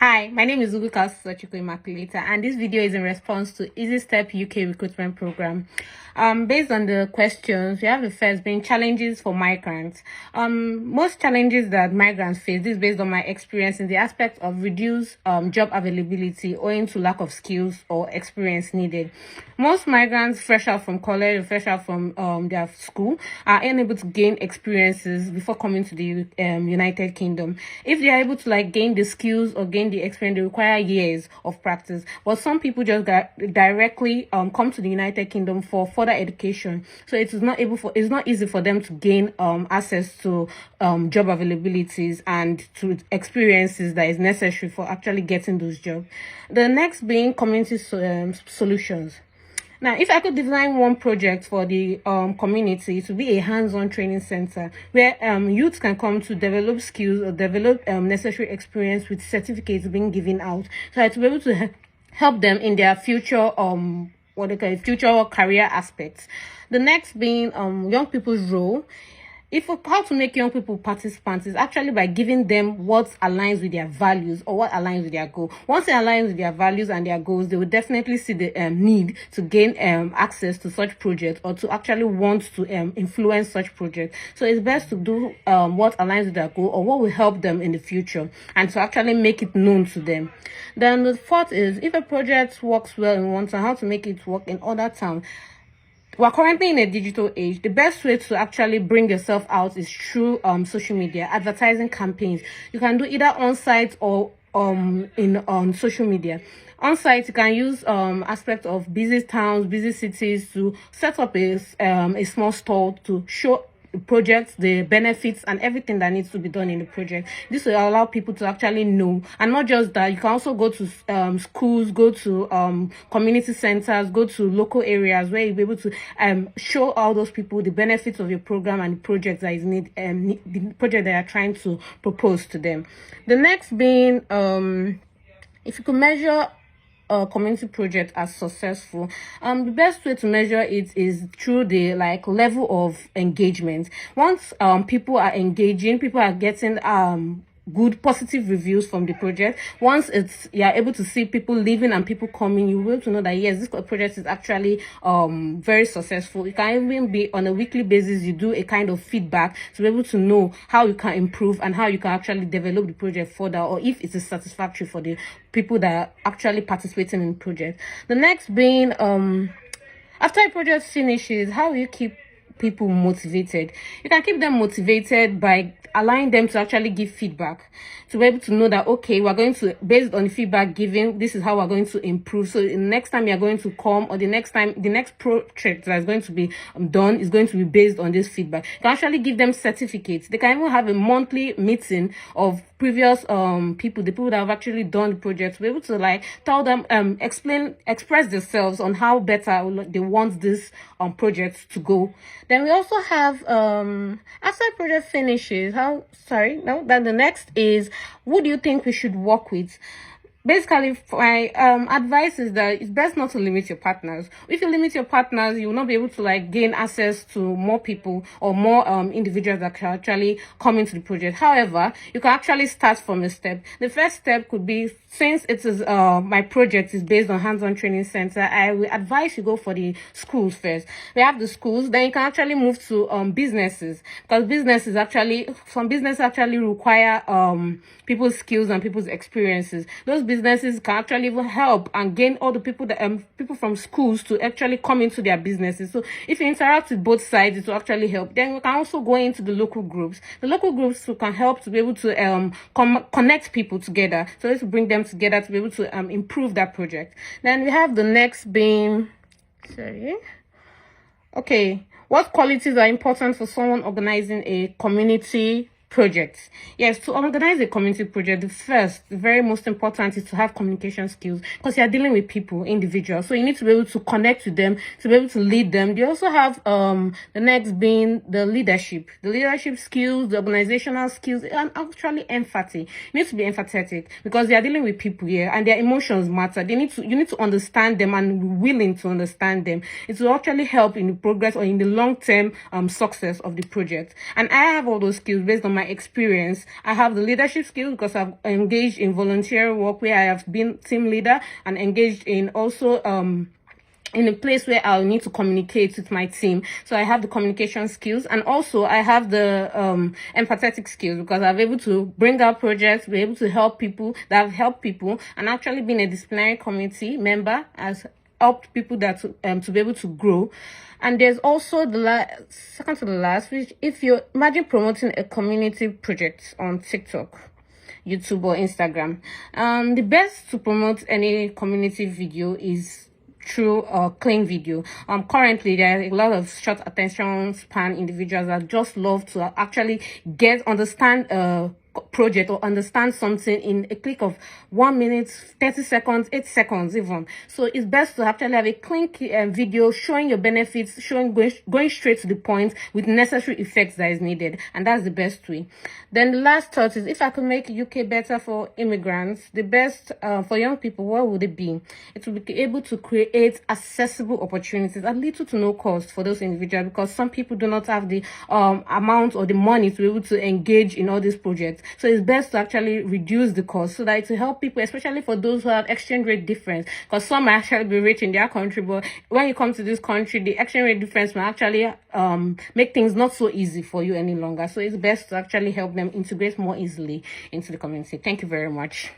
Hi, my name is EasyStepUK, and this video is in response to EasyStepUK recruitment program. Based on the questions, we have the first being challenges for migrants. Most challenges that migrants face, this is based on my experience in the aspect of reduced job availability owing to lack of skills or experience needed. Most migrants fresh out from college or fresh out from their school are unable to gain experiences before coming to the United Kingdom. If they are able to gain the skills or gain the experience, they require years of practice. But some people just directly come to the United Kingdom for further education, so it's not easy for them to gain access to job availabilities and to experiences that is necessary for actually getting those jobs. The next being community solutions. Now, if I could design one project for the community, it would be a hands-on training center where youths can come to develop skills or develop necessary experience with certificates being given out, so to be able to help them in their future future career aspects. The next being young people's role. How to make young people participants is actually by giving them what aligns with their values or what aligns with their goal. Once it aligns with their values and their goals, they will definitely see the need to gain access to such projects or to actually want to influence such projects. So it's best to do what aligns with their goal or what will help them in the future and to actually make it known to them. Then the fourth is, if a project works well in one town, how to make it work in other towns. We're currently in a digital age. The best way to actually bring yourself out is through social media, advertising campaigns. You can do either on-site or on social media. On-site, you can use aspects of busy towns, busy cities to set up a small stall to show the project, the benefits, and everything that needs to be done in the project. This will allow people to actually know, and not just that, you can also go to schools, go to community centers, go to local areas where you'll be able to show all those people the benefits of your program and the project that is the project that you're trying to propose to them. The next being if you could measure a community project as successful, the best way to measure it is through the level of engagement. Once people are engaging, people are getting good positive reviews from the project. Once you're able to see people leaving and people coming, you will to know that yes, this project is actually very successful. You can even be on a weekly basis, you do a kind of feedback to be able to know how you can improve and how you can actually develop the project further, or if it is satisfactory for the people that are actually participating in the project. The next being after a project finishes, how will you keep people motivated? You can keep them motivated by allowing them to actually give feedback, to be able to know that okay, we're going to, based on the feedback given, this is how we're going to improve. So the next time you're going to come, or the next project that is going to be done is going to be based on this feedback. You can actually give them certificates. They can even have a monthly meeting of previous the people that have actually done the project, to be able to tell them, express themselves on how better they want this project to go. Then we also have after the project finishes, then the next is, who do you think we should work with? Basically, my advice is that it's best not to limit your partners. If you limit your partners, you will not be able to gain access to more people or more individuals that can actually come into the project. However, you can actually start from a step. The first step could be, since it is my project is based on hands-on training center, I will advise you go for the schools first. We have the schools, then you can actually move to businesses, because some businesses actually require people's skills and people's experiences. Those businesses can actually even help and gain all the people people from schools to actually come into their businesses. So if you interact with both sides, it will actually help. Then we can also go into the local groups. The local groups can help to be able to connect people together, so to bring them together to be able to improve that project. Then we have the next being, what qualities are important for someone organizing a community projects? Yes, to organize a community project, the very most important is to have communication skills, because you are dealing with people, individuals, so you need to be able to connect with them, to be able to lead them. You also have the next being the leadership skills, the organizational skills, and actually empathy. You need to be empathetic, because you are dealing with people here and their emotions matter. You need to understand them and be willing to understand them. It will actually help in the progress or in the long-term success of the project. And I have all those skills based on my my experience. I have the leadership skills because I've engaged in volunteer work where I have been team leader, and engaged in also in a place where I'll need to communicate with my team. So I have the communication skills, and also I have the empathetic skills because I've able to bring out projects, be able to help people that have helped people, and actually being a disciplinary committee member has helped people that to be able to grow. And there's also the second to the last, which if you imagine promoting a community project on TikTok, YouTube, or Instagram, the best to promote any community video is through a clean video. Currently there are a lot of short attention span individuals that just love to actually understand project or understand something in a click of 1 minute, 30 seconds, 8 seconds even. So it's best to actually have a clean video showing your benefits, going straight to the point with necessary effects that is needed, and that's the best way. Then the last thought is, if I could make UK better for immigrants, the best for young people, what would it be? It would be able to create accessible opportunities at little to no cost for those individuals, because some people do not have the amount or the money to be able to engage in all these projects. So it's best to actually reduce the cost so that it will help people, especially for those who have exchange rate difference, because some might actually be rich in their country, but when you come to this country, the exchange rate difference may actually make things not so easy for you any longer. So it's best to actually help them integrate more easily into the community. Thank you very much.